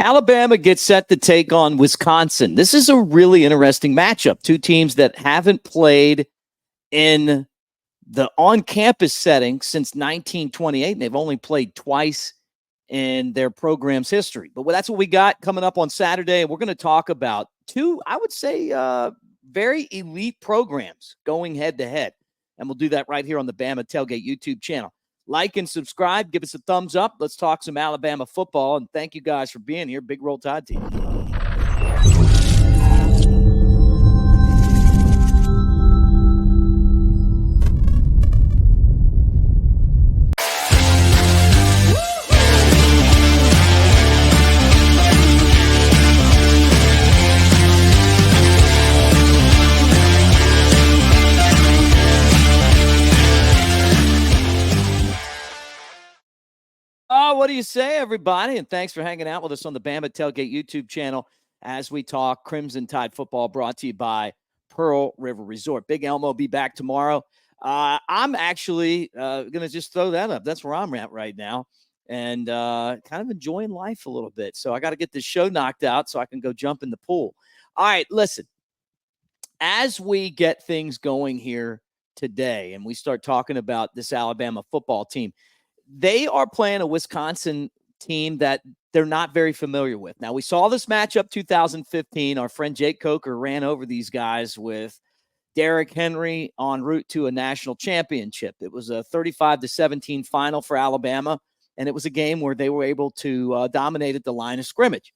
Alabama gets set to take on Wisconsin. This is a really interesting matchup. Two teams that haven't played in the on-campus setting since 1928, and they've only played twice in their program's history. But that's what we got coming up on Saturday. We're going to talk about two, I would say, very elite programs going head-to-head. And we'll do that right here on the Bama Tailgate YouTube channel. Like and subscribe. Give us a thumbs up. Let's talk some Alabama football. And thank you guys for being here. Big Roll Tide team. What do you say, everybody? And thanks for hanging out with us on the Bama Tailgate YouTube channel as we talk Crimson Tide football, brought to you by Pearl River Resort. Big Elmo will be back tomorrow. I'm actually going to just throw that up. That's where I'm at right now, and kind of enjoying life a little bit. So I got to get this show knocked out so I can go jump in the pool. All right, listen. As we get things going here today and we start talking about this Alabama football team, they are playing a Wisconsin team that they're not very familiar with. Now, we saw this matchup 2015. Our friend Jake Coker ran over these guys with Derrick Henry en route to a national championship. It was a 35-17 final for Alabama, and it was a game where they were able to dominate at the line of scrimmage.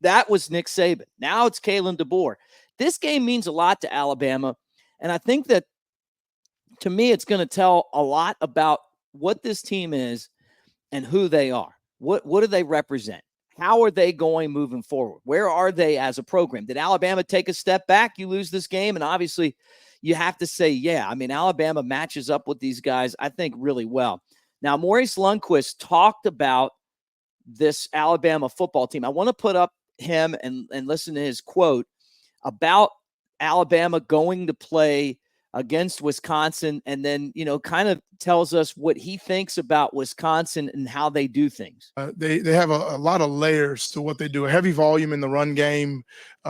That was Nick Saban. Now it's Kalen DeBoer. This game means a lot to Alabama, and I think that, to me, it's going to tell a lot about what this team is and who they are. What do they represent? How are they going moving forward? Where are they as a program? Did Alabama take a step back? You lose this game, and obviously you have to say, yeah. I mean, Alabama matches up with these guys, I think, really well. Now, Maurice Lundquist talked about this Alabama football team. I want to put up him and listen to his quote about Alabama going to play against Wisconsin, and then, kind of tells us what he thinks about Wisconsin and how they do things. They have a lot of layers to what they do. A heavy volume in the run game.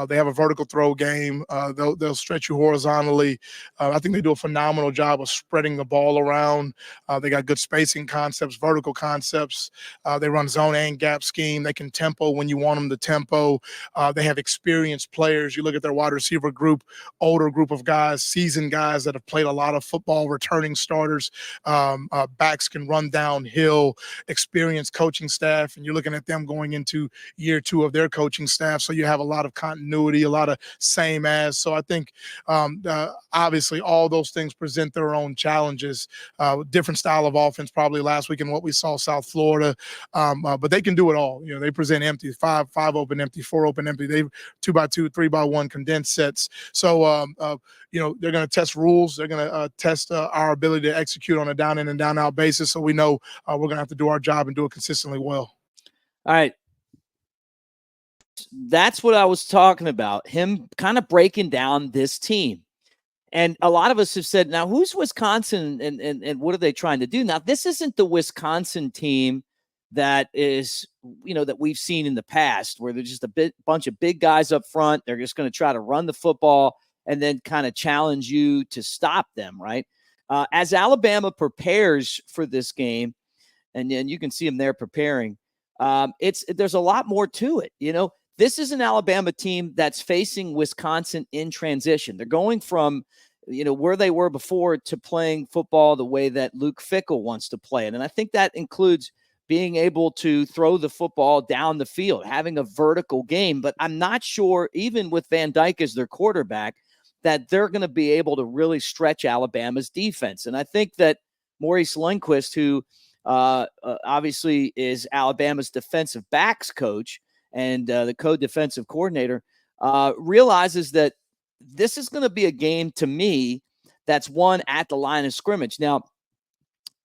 They have a vertical throw game. They'll stretch you horizontally. I think they do a phenomenal job of spreading the ball around. They got good spacing concepts, vertical concepts. They run zone and gap scheme. They can tempo when you want them to tempo. They have experienced players. You look at their wide receiver group, older group of guys, seasoned guys that have played a lot of football, returning starters. Backs can run downhill, experienced coaching staff, and you're looking at them going into year 2 of their coaching staff. So you have a lot of continuity, a lot of same as. So I think obviously all those things present their own challenges. Different style of offense probably last week in what we saw South Florida, but they can do it all. They present empty, five open empty, 4 open empty. They 2x2, 3x1 condensed sets. So they're going to test rules. They're going to test our ability to execute on a down in and down out basis. So we know we're going to have to do our job and do it consistently well. All right. That's what I was talking about, him kind of breaking down this team. And a lot of us have said, now, who's Wisconsin and what are they trying to do? Now, this isn't the Wisconsin team that is, that we've seen in the past, where they're just a bunch of big guys up front. They're just going to try to run the football and then kind of challenge you to stop them, right? As Alabama prepares for this game, and you can see them there preparing, there's a lot more to it. This is an Alabama team that's facing Wisconsin in transition. They're going from, where they were before to playing football the way that Luke Fickell wants to play it. And I think that includes being able to throw the football down the field, having a vertical game. But I'm not sure, even with Van Dyke as their quarterback, that they're going to be able to really stretch Alabama's defense. And I think that Maurice Lundquist, who obviously is Alabama's defensive backs coach and the co-defensive coordinator, realizes that this is going to be a game, to me, that's won at the line of scrimmage. Now,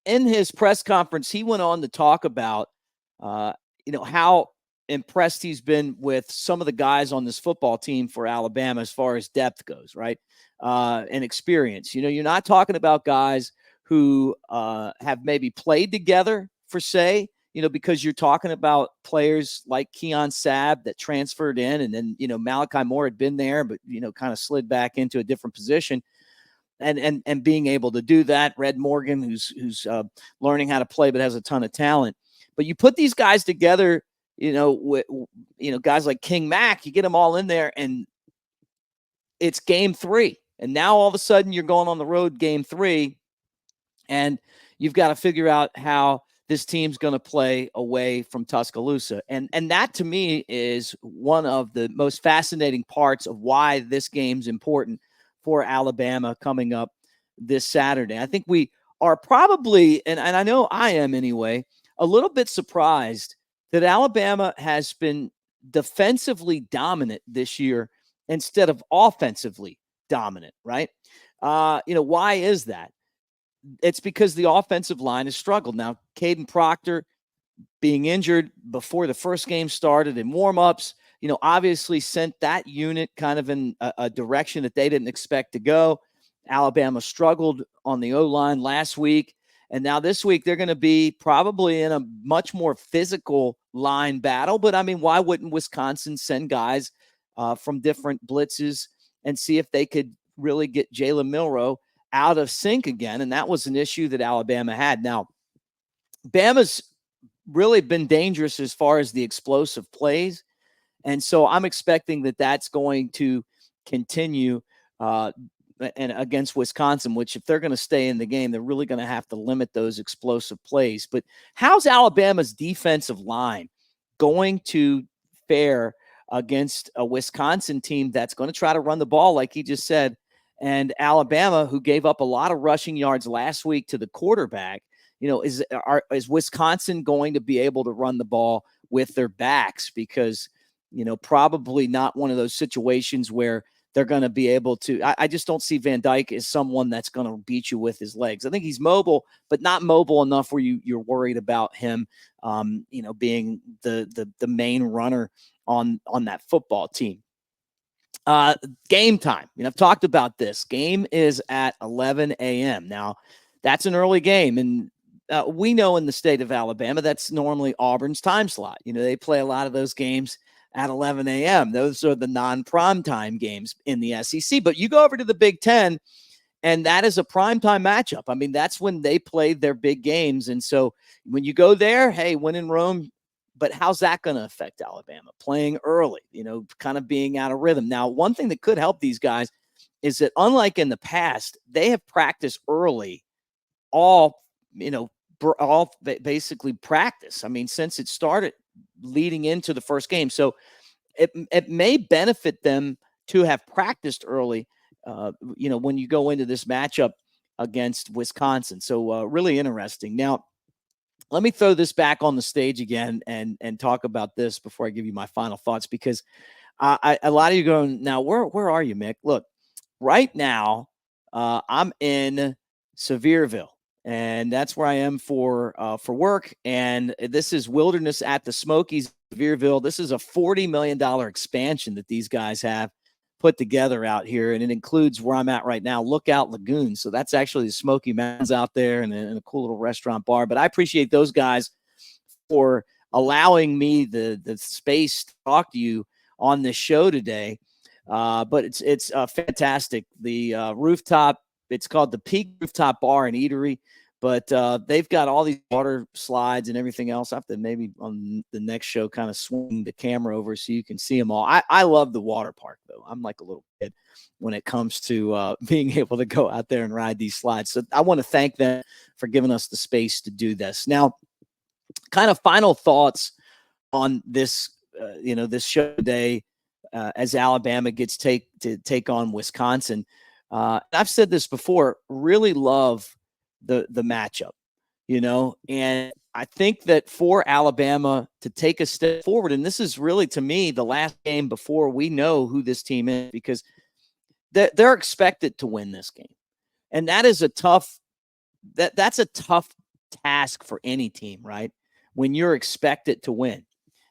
in his press conference, he went on to talk about, how impressed he's been with some of the guys on this football team for Alabama as far as depth goes, right? And experience. You're not talking about guys who have maybe played together, for say. because you're talking about players like Keon Sabb that transferred in, and then, Malachi Moore had been there, but, kind of slid back into a different position. And being able to do that, Red Morgan, who's learning how to play but has a ton of talent. But you put these guys together, guys like King Mack, you get them all in there, and it's game 3. And now all of a sudden you're going on the road game 3, and you've got to figure out how this team's going to play away from Tuscaloosa. And that, to me, is one of the most fascinating parts of why this game's important for Alabama coming up this Saturday. I think we are probably, and I know I am anyway, a little bit surprised that Alabama has been defensively dominant this year instead of offensively dominant, right? Why is that? It's because the offensive line has struggled. Now, Caden Proctor being injured before the first game started in warmups, obviously sent that unit kind of in a direction that they didn't expect to go. Alabama struggled on the O-line last week, and now this week they're going to be probably in a much more physical line battle. But, I mean, why wouldn't Wisconsin send guys from different blitzes and see if they could really get Jalen Milroe out of sync again? And that was an issue that Alabama had. Now, Bama's really been dangerous as far as the explosive plays. And so I'm expecting that that's going to continue and against Wisconsin, which if they're going to stay in the game, they're really going to have to limit those explosive plays. But how's Alabama's defensive line going to fare against a Wisconsin team that's going to try to run the ball, like he just said, and Alabama, who gave up a lot of rushing yards last week to the quarterback? Is Wisconsin going to be able to run the ball with their backs? Because, probably not one of those situations where they're going to be able to. I just don't see Van Dyke as someone that's going to beat you with his legs. I think he's mobile, but not mobile enough where you're worried about him, being the main runner on that football team. Game time. I've talked about this. Game is at 11 a.m. Now, that's an early game, and we know in the state of Alabama that's normally Auburn's time slot. They play a lot of those games at 11 a.m. Those are the non-primetime games in the SEC. But you go over to the Big Ten, and that is a primetime matchup. I mean, that's when they play their big games. And so when you go there, hey, win in Rome. But how's that going to affect Alabama? Playing early, kind of being out of rhythm. Now, one thing that could help these guys is that, unlike in the past, they have practiced early all basically practice. I mean, since it started leading into the first game. So it may benefit them to have practiced early, when you go into this matchup against Wisconsin. So really interesting. Now, let me throw this back on the stage again and talk about this before I give you my final thoughts, because a lot of you going, now, where are you, Mick? Look, right now, I'm in Sevierville, and that's where I am for work. And this is Wilderness at the Smokies, Sevierville. This is a $40 million expansion that these guys have put together out here, and it includes where I'm at right now, Lookout Lagoon. So that's actually the Smoky Mountains out there, and a cool little restaurant bar. But I appreciate those guys for allowing me the space to talk to you on this show today. But it's fantastic. The rooftop, it's called the Peak Rooftop Bar and Eatery. But they've got all these water slides and everything else. I have to maybe on the next show kind of swing the camera over so you can see them all. I love the water park, though. I'm like a little kid when it comes to being able to go out there and ride these slides. So I want to thank them for giving us the space to do this. Now, kind of final thoughts on this, this show today as Alabama gets to take on Wisconsin. I've said this before, really love the matchup, and I think that for Alabama to take a step forward, and this is really, to me, the last game before we know who this team is, because they're expected to win this game. And that is that's a tough task for any team, right? When you're expected to win,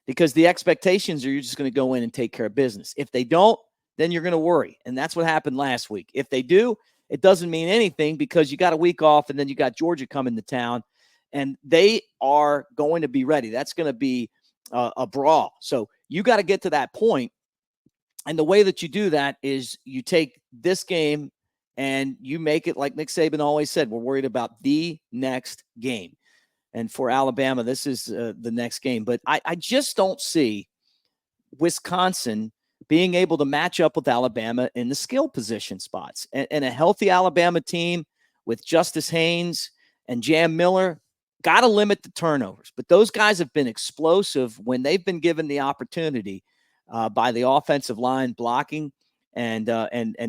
because the expectations are you're just going to go in and take care of business. If they don't, then you're going to worry. And that's what happened last week. If they do, it doesn't mean anything, because you got a week off, and then you got Georgia coming to town, and they are going to be ready. That's going to be a brawl. So you got to get to that point. And the way that you do that is you take this game and you make it like Nick Saban always said, we're worried about the next game. And for Alabama, this is the next game. But I just don't see Wisconsin being able to match up with Alabama in the skill position spots. And a healthy Alabama team with Justice Haynes and Jam Miller got to limit the turnovers. But those guys have been explosive when they've been given the opportunity by the offensive line blocking and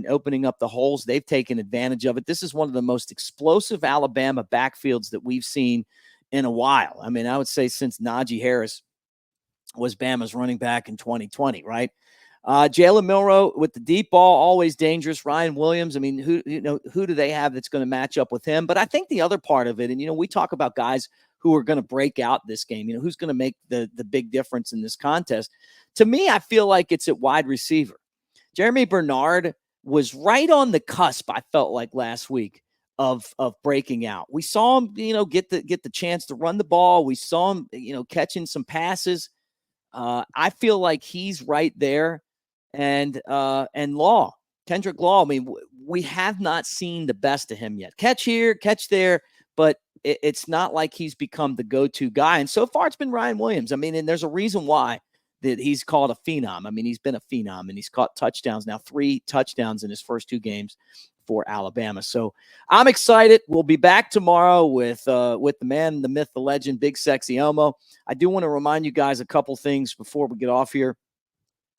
opening up the holes. They've taken advantage of it. This is one of the most explosive Alabama backfields that we've seen in a while. I mean, I would say since Najee Harris was Bama's running back in 2020, right? Jalen Milroe with the deep ball, always dangerous. Ryan Williams, I mean, who do they have that's going to match up with him? But I think the other part of it, and, we talk about guys who are going to break out this game, who's going to make the big difference in this contest. To me, I feel like it's at wide receiver. Jeremy Bernard was right on the cusp, I felt like last week, of breaking out. We saw him, get the chance to run the ball. We saw him, catching some passes. I feel like he's right there. And Law, Kendrick Law, I mean, we have not seen the best of him yet. Catch here, catch there, but it's not like he's become the go-to guy. And so far, it's been Ryan Williams. I mean, and there's a reason why that he's called a phenom. I mean, he's been a phenom, and he's caught touchdowns now, 3 touchdowns in his first 2 games for Alabama. So I'm excited. We'll be back tomorrow with the man, the myth, the legend, Big Sexy Elmo. I do want to remind you guys a couple things before we get off here.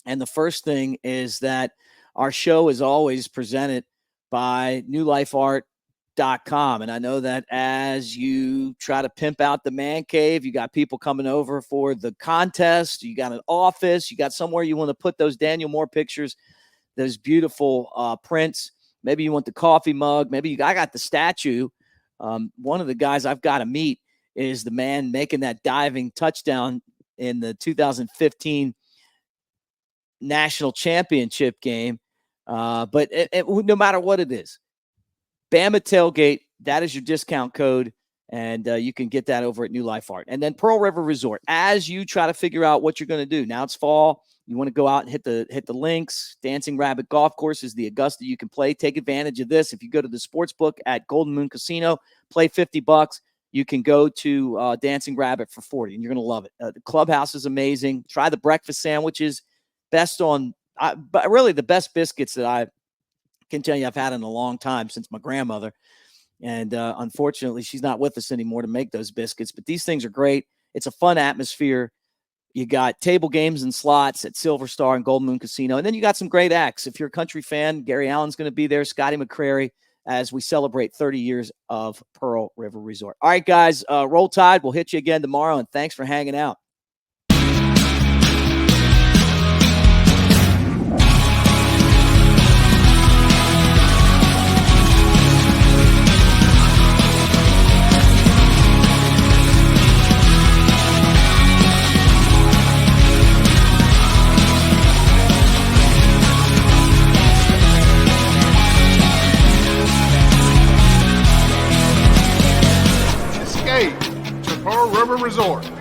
And the first thing is that our show is always presented by newlifeart.com. And I know that as you try to pimp out the man cave, you got people coming over for the contest, you got an office, you got somewhere you want to put those Daniel Moore pictures, those beautiful prints. Maybe you want the coffee mug. Maybe I got the statue. One of the guys I've got to meet is the man making that diving touchdown in the 2015 national championship game. But no matter what it is, Bama Tailgate, that is your discount code. And you can get that over at New Life Art. And then Pearl River Resort, as you try to figure out what you're going to do. Now it's fall. You want to go out and hit the links. Dancing Rabbit Golf Course is the Augusta you can play. Take advantage of this. If you go to the sports book at Golden Moon Casino, play $50. You can go to Dancing Rabbit for $40, and you're going to love it. The clubhouse is amazing. Try the breakfast sandwiches. But really the best biscuits that I can tell you I've had in a long time since my grandmother. And unfortunately, she's not with us anymore to make those biscuits. But these things are great. It's a fun atmosphere. You got table games and slots at Silver Star and Golden Moon Casino. And then you got some great acts. If you're a country fan, Gary Allen's going to be there, Scotty McCrary, as we celebrate 30 years of Pearl River Resort. All right, guys, roll tide. We'll hit you again tomorrow, and thanks for hanging out. To Pearl River Resort.